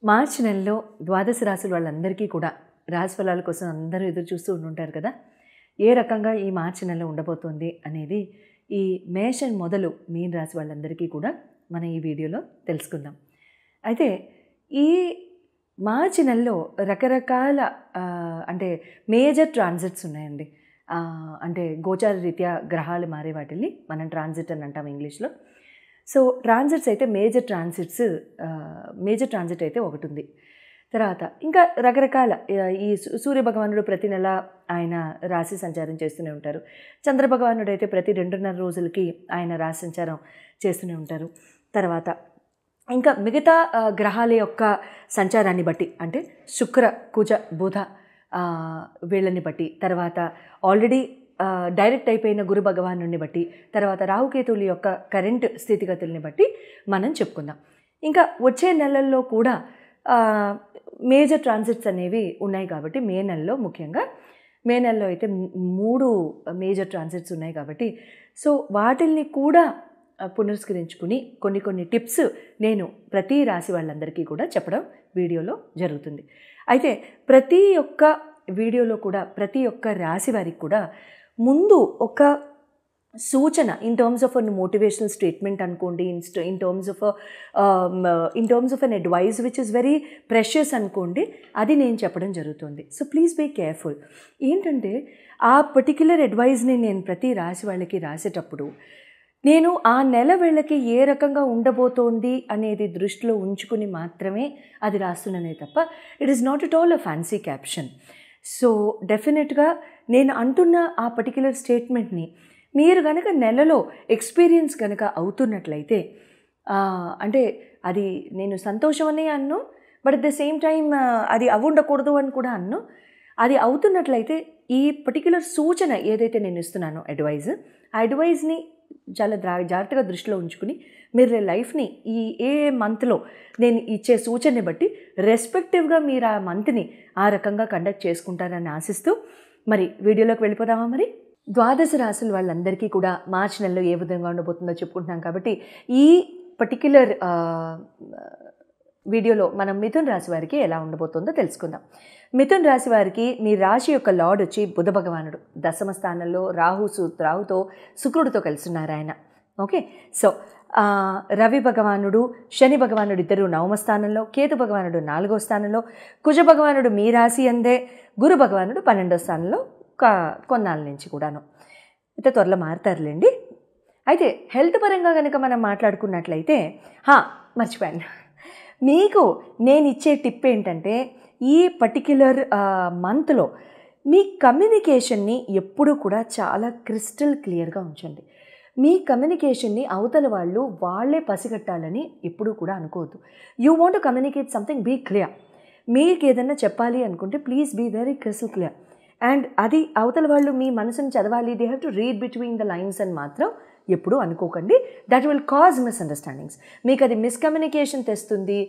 మార్చి నెలలో ద్వాదశ రాశుల వాళ్ళందరికీ కూడా రాశి ఫలాల కోసం అందరూ ఎదురు చూస్తూ ఉంటారు కదా. ఏ రకంగా ఈ మార్చి నెల ఉండబోతోంది అనేది ఈ మేషం మొదలు మీన రాశి వాళ్ళందరికీ కూడా మనం ఈ వీడియోలో తెలుసుకుందాం. అయితే ఈ మార్చి నెలలో రకరకాల అంటే మేజర్ ట్రాన్సిట్స్ ఉన్నాయండి. అంటే గోచార రీత్యా గ్రహాలు మారే వాటిని మనం ట్రాన్సిట్ అని అంటాం ఇంగ్లీష్లో. సో ట్రాన్సిట్స్ అయితే మేజర్ ట్రాన్సిట్ అయితే ఒకటి ఉంది. తర్వాత ఇంకా రకరకాల ఈ సూర్య భగవానుడు ప్రతి నెల ఆయన రాశి సంచారం చేస్తూనే ఉంటారు. చంద్ర భగవానుడు అయితే ప్రతి 2.5 రోజులకి ఆయన రాశి సంచారం చేస్తూనే ఉంటారు. తర్వాత ఇంకా మిగతా గ్రహాల యొక్క సంచారాన్ని బట్టి అంటే శుక్ర కుజ బుధ వీళ్ళని బట్టి, తర్వాత ఆల్రెడీ డైరెక్ట్ అయిపోయిన గురు భగవానుడిని బట్టి, తర్వాత రాహుకేతువుల యొక్క కరెంట్ స్థితిగతుల్ని బట్టి మనం చెప్పుకుందాం. ఇంకా వచ్చే నెలల్లో కూడా మేజర్ ట్రాన్సిట్స్ అనేవి ఉన్నాయి కాబట్టి ముఖ్యంగా మే నెలలో అయితే 3 మేజర్ ట్రాన్సిట్స్ ఉన్నాయి కాబట్టి సో వాటిల్ని కూడా పునస్కరించుకుని కొన్ని టిప్స్ నేను ప్రతి రాశి వాళ్ళందరికీ కూడా చెప్పడం వీడియోలో జరుగుతుంది. అయితే ప్రతి ఒక్క వీడియోలో కూడా ప్రతి ఒక్క రాశి వారికి కూడా ముందు ఒక సూచన in terms of an motivational statement అనుకోండి, in terms of an advice which is very precious అనుకోండి, అది నేను చెప్పడం జరుగుతుంది. So please be careful. ఏంటంటే ఆ పర్టిక్యులర్ అడ్వైస్ని నేను ప్రతి రాశి వాళ్ళకి రాసేటప్పుడు నేను ఆ నెల వీళ్ళకి ఏ రకంగా ఉండబోతోంది అనేది దృష్టిలో ఉంచుకుని మాత్రమే అది రాస్తున్నానే తప్ప it is not at all a fancy caption. So డెఫినెట్గా నేను అంటున్న ఆ పర్టిక్యులర్ స్టేట్మెంట్ని మీరు కనుక నెలలో ఎక్స్పీరియన్స్ కనుక అవుతున్నట్లయితే అంటే అది నేను సంతోషం అనే అన్ను, but at the same time అది ఉండకూడదు అని కూడా అన్ను. అది అవుతున్నట్లయితే ఈ పర్టిక్యులర్ సూచన ఏదైతే నేను ఇస్తున్నానో ఆ అడ్వైజ్ని చాలా జాగ్రత్తగా దృష్టిలో ఉంచుకుని మీరు లైఫ్ని ఏ మంత్లో నేను ఇచ్చే సూచనని బట్టి రెస్పెక్టివ్గా మీరు ఆ మంత్ని ఆ రకంగా కండక్ట్ చేసుకుంటారని ఆశిస్తూ మరి వీడియోలోకి వెళ్ళిపోదామా. మరి ద్వాదశ రాశుల వాళ్ళందరికీ కూడా మార్చి నెలలో ఏ విధంగా ఉండబోతుందో చెప్పుకుంటున్నాం కాబట్టి ఈ పర్టిక్యులర్ వీడియోలో మనం మిథున రాశి వారికి ఎలా ఉండబోతుందో తెలుసుకుందాం. మిథున రాశి వారికి మీ రాశి యొక్క లార్డ్ వచ్చి బుధ భగవానుడు దశమ స్థానంలో రాహుతో శుక్రుడితో కలిసి ఉన్నారు ఆయన. ఓకే, సో రవి భగవానుడు శని భగవానుడు ఇద్దరు 9వ స్థానంలో, కేతు భగవానుడు 4వ స్థానంలో, కుజ భగవానుడు మీ రాశి అందే, గురు భగవానుడు 12వ స్థానంలో కొన్నాళ్ళ నుంచి కూడాను. అయితే త్వరలో మారుతారులేండి. అయితే హెల్త్ పరంగా కనుక మనం మాట్లాడుకున్నట్లయితే మర్చిపోయాను, మీకు నేను ఇచ్చే టిప్ ఏంటంటే ఈ పర్టిక్యులర్ మంత్లో మీ కమ్యూనికేషన్ని ఎప్పుడూ కూడా చాలా క్రిస్టల్ క్లియర్గా ఉంచండి. మీ కమ్యూనికేషన్ని అవతల వాళ్ళే పసిగట్టాలని ఎప్పుడూ కూడా అనుకోవద్దు. You want to communicate something, be clear. మీకు ఏదన్నా చెప్పాలి అనుకుంటే please be very crystal clear. And అది అవతల వాళ్ళు మీ మనసుని చదవాలి, they have to read between the lines అని మాత్రం ఎప్పుడూ అనుకోకండి. That will cause misunderstandings. మీకు అది మిస్కమ్యూనికేషన్ తెస్తుంది,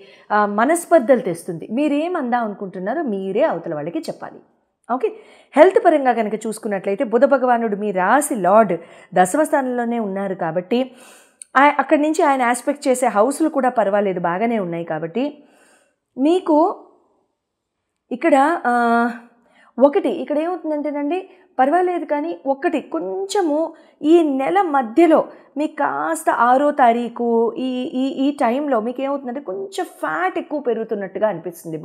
మనస్పర్ధలు తెస్తుంది. మీరేం అందా అనుకుంటున్నారో మీరే అవతల వాళ్ళకి చెప్పాలి. ఓకే, హెల్త్ పరంగా కనుక చూసుకున్నట్లయితే బుధ భగవానుడు మీ రాశి లార్డ్ దశమ స్థానంలోనే ఉన్నారు కాబట్టి అక్కడి నుంచి ఆయన ఆస్పెక్ట్ చేసే హౌస్లు కూడా పర్వాలేదు, బాగానే ఉన్నాయి. కాబట్టి మీకు ఇక్కడ ఏమవుతుందంటేనండి, పర్వాలేదు కానీ కొంచెము ఈ నెల మధ్యలో మీకు కాస్త 6వ తారీఖు ఈ టైంలో మీకు ఏమవుతుందంటే కొంచెం ఫ్యాట్ ఎక్కువ పెరుగుతున్నట్టుగా అనిపిస్తుంది.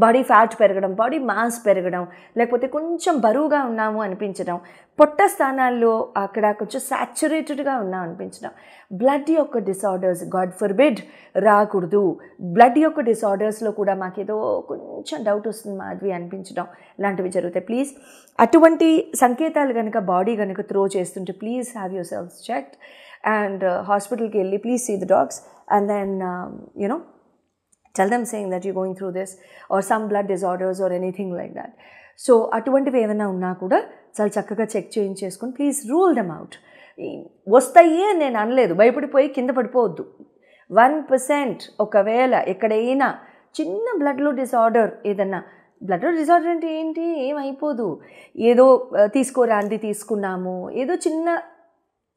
బాడీ ఫ్యాట్ పెరగడం, బాడీ మాస్ పెరగడం, లేకపోతే కొంచెం బరువుగా ఉన్నాము అనిపించడం, పొట్ట స్థానాల్లో అక్కడ కొంచెం సాచురేటెడ్గా ఉన్నాం అనిపించడం, బ్లడ్ యొక్క డిసార్డర్స్ గాడ్ ఫర్బిడ్ రాకూడదు. బ్లడ్ యొక్క డిసార్డర్స్లో కూడా మాకేదో కొంచెం డౌట్ వస్తుంది మాధవి అనిపించడం, ఇలాంటివి జరుగుతాయి. ప్లీజ్ అటువంటి సంకేతాలు కనుక బాడీ కనుక త్రో చేస్తుంటే please have yourself checked and హాస్పిటల్కి వెళ్ళి please see the docs and then tell them saying that you're going through this or some blood disorders or anything like that. So అటువంటివి ఏమైనా ఉన్నా కూడా చాలా చక్కగా చెక్ చేయించేసుకొని ప్లీజ్ రూల్ దెమ్ అవుట్. వస్తాయి అని నేను అనలేదు, భయపడిపోయి కింద పడిపోవద్దు. 1% ఒకవేళ ఎక్కడైనా చిన్న బ్లడ్లో డిసార్డర్, ఏదన్నా బ్లడ్లో డిసార్డర్ అంటే ఏంటి, ఏమైపోదు, ఏదో తీసుకోరాంది తీసుకున్నాము, ఏదో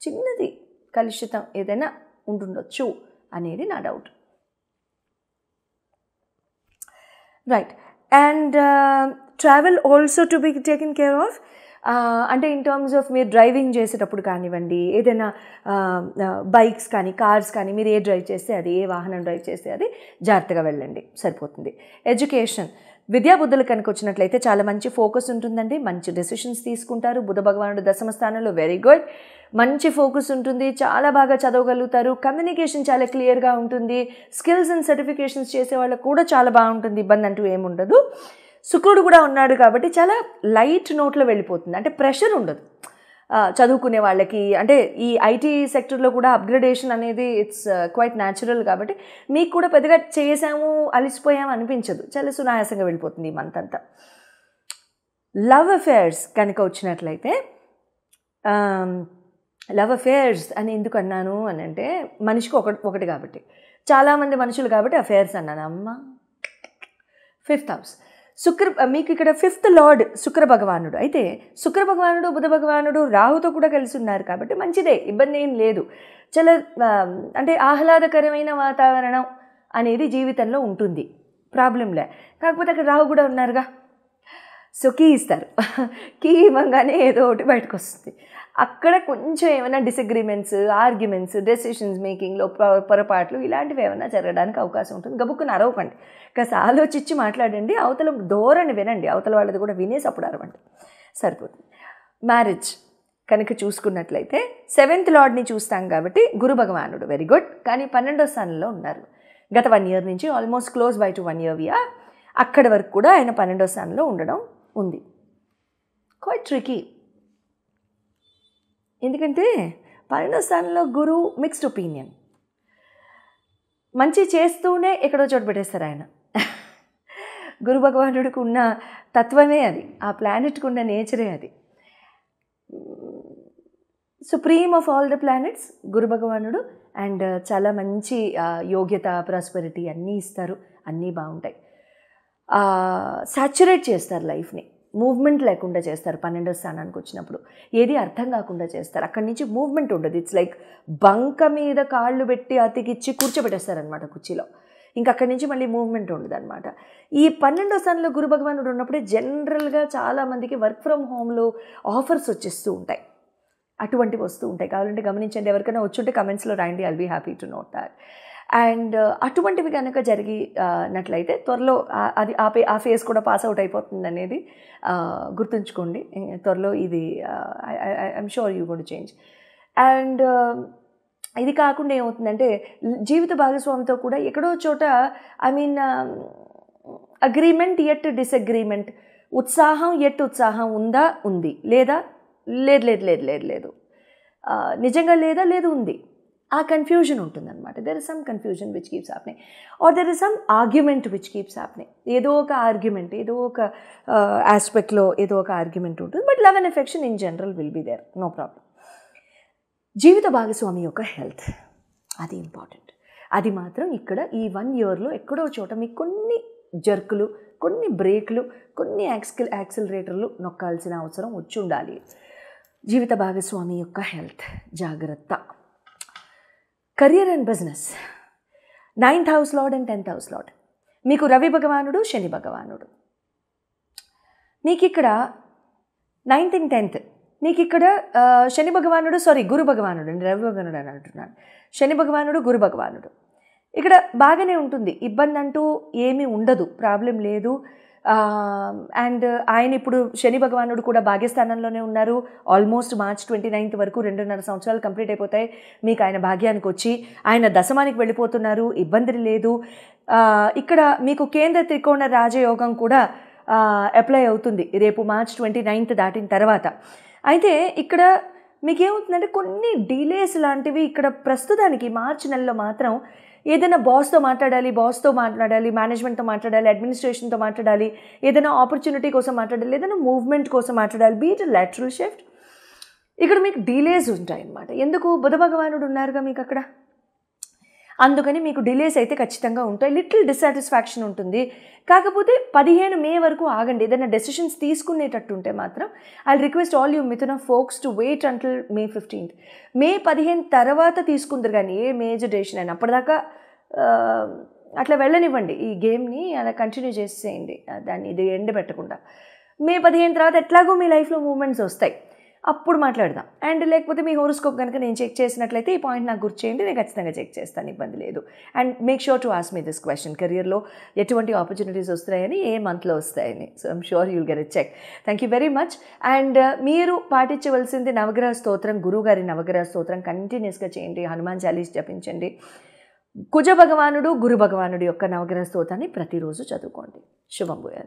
చిన్నది కలుషితం ఏదైనా ఉంటుండొచ్చు అనేది నా doubt. Right. And travel also to be taken care of. అంటే ఇన్ టర్మ్స్ ఆఫ్ మీరు డ్రైవింగ్ చేసేటప్పుడు కానివ్వండి, ఏదైనా బైక్స్ కానీ కార్స్ కానీ మీరు ఏ డ్రైవ్ చేస్తే అది, ఏ వాహనం డ్రైవ్ చేస్తే అది జాగ్రత్తగా వెళ్ళండి, సరిపోతుంది. ఎడ్యుకేషన్, విద్యాబుద్ధులు కనుక వచ్చినట్లయితే చాలా మంచి ఫోకస్ ఉంటుందండి, మంచి డెసిషన్స్ తీసుకుంటారు. బుధ భగవానుడు దశమ స్థానంలో, వెరీ గుడ్. మంచి ఫోకస్ ఉంటుంది, చాలా బాగా చదవగలుగుతారు. కమ్యూనికేషన్ చాలా క్లియర్గా ఉంటుంది. స్కిల్స్ అండ్ సర్టిఫికేషన్స్ చేసే వాళ్ళకు కూడా చాలా బాగుంటుంది, ఇబ్బంది అంటూ ఏముండదు. శుక్రుడు కూడా ఉన్నాడు కాబట్టి చాలా లైట్ నోట్లో వెళ్ళిపోతుంది, అంటే ప్రెషర్ ఉండదు చదువుకునే వాళ్ళకి. అంటే ఈ ఐటీ సెక్టర్లో కూడా అప్గ్రేడేషన్ అనేది ఇట్స్ క్వైట్ న్యాచురల్ కాబట్టి మీకు కూడా పెద్దగా చేసాము అలిసిపోయాము అనిపించదు, చాలా సునాయాసంగా వెళ్ళిపోతుంది ఈ మంత్ అంతా. లవ్ అఫేర్స్ కనుక వచ్చినట్లయితే, లవ్ అఫేర్స్ అని ఎందుకు అన్నాను అని అంటే మనిషికి ఒకటి కాబట్టి, చాలామంది మనుషులు కాబట్టి అఫేర్స్ అన్నాను. అమ్మ 5th house మీకు ఇక్కడ 5th లార్డ్ శుక్ర భగవానుడు. అయితే శుక్ర భగవానుడు బుధ భగవానుడు రాహుతో కూడా కలిసి ఉన్నారు కాబట్టి మంచిదే, ఇబ్బంది ఏం లేదు. చాలా అంటే ఆహ్లాదకరమైన వాతావరణం అనేది జీవితంలో ఉంటుంది, ప్రాబ్లంలే. కాకపోతే అక్కడ రాహు కూడా ఉన్నారుగా, సో కీ ఇస్తారు. కీ ఇవ్వగానే ఏదో ఒకటి బయటకు వస్తుంది. అక్కడ కొంచెం ఏమైనా డిసగ్రిమెంట్స్, ఆర్గ్యుమెంట్స్, డెసిషన్స్ మేకింగ్లో పొరపాట్లు ఇలాంటివి ఏమైనా జరగడానికి అవకాశం ఉంటుంది. గబుక్కుని అరవకండి, కాస్త ఆలోచించి మాట్లాడండి, అవతల ధోరణి వినండి, అవతల వాళ్ళది కూడా వినేసి అప్పుడు అరవండి, సరిపోతుంది. మ్యారేజ్ కనుక చూసుకున్నట్లయితే 7th లార్డ్ని చూస్తాం కాబట్టి గురు భగవానుడు వెరీ గుడ్, కానీ 12వ స్థానంలో ఉన్నారు. గత 1 year నుంచి almost close by to 1 year అక్కడి వరకు కూడా ఆయన 12వ స్థానంలో ఉండడం ఉంది. క్వైట్ ట్రికీ, ఎందుకంటే 12వ స్థానంలో గురు మిక్స్డ్ ఒపీనియన్, మంచి చేస్తూనే ఎక్కడో చోటు పెట్టేస్తారు ఆయన. గురు భగవానుడికి ఉన్న తత్వమే అది, ఆ ప్లానెట్కి ఉన్న నేచరే అది. Supreme of all the planets Guru భగవానుడు. అండ్ చాలా మంచి యోగ్యత, ప్రాస్పెరిటీ అన్నీ ఇస్తారు, అన్నీ బాగుంటాయి. సాచురేట్ చేస్తారు లైఫ్ని, మూవ్మెంట్ లేకుండా చేస్తారు. 12వ స్థానానికి వచ్చినప్పుడు ఏది అర్థం కాకుండా చేస్తారు, అక్కడి నుంచి మూవ్మెంట్ ఉండదు. ఇట్స్ లైక్ బంక మీద కాళ్ళు పెట్టి అతికిచ్చి కూర్చోబెట్టేస్తారనమాట కుర్చీలో, ఇంకా అక్కడి నుంచి మళ్ళీ మూవ్మెంట్ ఉండదు అనమాట. ఈ 12వ స్థానంలో గురు భగవానుడు ఉన్నప్పుడే జనరల్గా చాలామందికి వర్క్ ఫ్రమ్ హోమ్లో ఆఫర్స్ వచ్చేస్తూ ఉంటాయి, అటువంటివి వస్తూ ఉంటాయి. కావాలంటే గమనించండి, ఎవరికైనా వచ్చుంటే కమెంట్స్లో రాయండి, I'll be happy to note that. And అటువంటివి కనుక జరిగినట్లయితే త్వరలో అది ఆ ఫేజ్ కూడా పాస్ అవుట్ అయిపోతుంది అనేది గుర్తుంచుకోండి. త్వరలో ఇది I'm sure you gonna to change. అండ్ ఇది కాకుండా ఏమవుతుందంటే జీవిత భాగస్వామితో కూడా ఎక్కడో చోట అగ్రిమెంట్ ఎట్ డిసగ్రిమెంట్, ఉత్సాహం ఎట్ ఉత్సాహం ఉందా, ఉంది, లేదా లేదు లేదు లేదు లేదు లేదు, నిజంగా లేదా లేదు ఉంది, ఆ కన్ఫ్యూజన్ ఉంటుందన్నమాట. There is some confusion which keeps happening, or there is some argument which keeps happening. ఏదో ఒక ఆర్గ్యుమెంట్, ఏదో ఒక ఆస్పెక్ట్లో ఏదో ఒక ఆర్గ్యుమెంట్ ఉంటుంది. But love and affection in general will be there, no problem. జీవిత భాగస్వామి యొక్క హెల్త్ అది ఇంపార్టెంట్. అది మాత్రం ఇక్కడ ఈ 1 yearలో ఎక్కడో చోట మీకు కొన్ని జర్కులు, కొన్ని బ్రేక్లు, కొన్ని యాక్సిలరేటర్లు నొక్కాల్సిన అవసరం వచ్చి ఉండాలి. జీవిత భాగస్వామి యొక్క హెల్త్ జాగ్రత్త. Career and business, 9th house lord and 10th house lord. మీకు రవి భగవానుడు, శని భగవానుడు. మీకు ఇక్కడ 9th and 10th, మీకు ఇక్కడ శని భగవానుడు, గురు భగవానుడు అండి, రవి భగవానుడు అని అంటున్నాను. శని భగవానుడు, గురు భగవానుడు ఇక్కడ బాగానే ఉంటుంది, ఇబ్బంది అంటూ ఏమీ ఉండదు, ప్రాబ్లం లేదు. అండ్ ఆయన ఇప్పుడు శని భగవానుడు కూడా భాగ్యస్థానంలోనే ఉన్నారు. ఆల్మోస్ట్ March 29th వరకు 2.5 సంవత్సరాలు కంప్లీట్ అయిపోతాయి. మీకు ఆయన భాగ్యానికి వచ్చి ఆయన దశమానికి వెళ్ళిపోతున్నారు, ఇబ్బంది లేదు. ఇక్కడ మీకు కేంద్ర త్రికోణ రాజయోగం కూడా అప్లై అవుతుంది రేపు March 29th దాటిన తర్వాత. అయితే ఇక్కడ మీకేమవుతుందంటే కొన్ని డిలేస్ లాంటివి ఇక్కడ ప్రస్తుతానికి మార్చి నెలలో మాత్రం ఏదైనా బాస్తో మాట్లాడాలి, మేనేజ్మెంట్తో మాట్లాడాలి, అడ్మినిస్ట్రేషన్తో మాట్లాడాలి, ఏదైనా ఆపర్చునిటీ కోసం మాట్లాడాలి, ఏదైనా మూవ్మెంట్ కోసం మాట్లాడాలి, బీట్ లాటరల్ షిఫ్ట్. ఇక్కడ మీకు డిలేస్ ఉంటాయి అన్నమాట. ఎందుకు? బుధ భగవానుడు ఉన్నారుగా మీకు అక్కడ, అందుకని మీకు డిలేస్ అయితే ఖచ్చితంగా ఉంటాయి, లిటిల్ డిస్సాటిస్ఫాక్షన్ ఉంటుంది. కాకపోతే 15 May వరకు ఆగండి. ఏదైనా డెసిషన్స్ తీసుకునేటట్టు ఉంటే మాత్రం I request all you Mithuna folks to wait until May 15th. May 15 తర్వాత తీసుకుందరు కానీ ఏ మేజర్ డెసిషన్ అయినా. అప్పటిదాకా అట్లా వెళ్ళనివ్వండి, ఈ గేమ్ని అలా కంటిన్యూ చేసేయండి, దాన్ని ఇది ఎండ్ పెట్టకుండా. మే 15 తర్వాత ఎట్లాగో మీ లైఫ్లో మూమెంట్స్ వస్తాయి, అప్పుడు మాట్లాడదాం. అండ్ లేకపోతే మీ హోరోస్కోప్ కనుక నేను చెక్ చేసినట్లయితే ఈ పాయింట్ నాకు గుర్తు చేయండి, నేను ఖచ్చితంగా చెక్ చేస్తాను, ఇబ్బంది లేదు. And make sure to ask me this question, కెరియర్లో ఎటువంటి ఆపర్చునిటీస్ వస్తాయని, ఏ మంత్లో వస్తాయని. So I'm sure you'll get a check. Thank you very much. And మీరు పాటించవలసింది నవగ్రహ స్తోత్రం, గురువుగారి నవగ్రహ స్తోత్రం కంటిన్యూస్గా చేయండి, హనుమాన్ చాలీస్ జపించండి, కుజ భగవానుడు గురు భగవానుడి యొక్క నవగ్రహ స్తోత్రాన్ని ప్రతిరోజు చదువుకోండి. శుభం భూయాత్.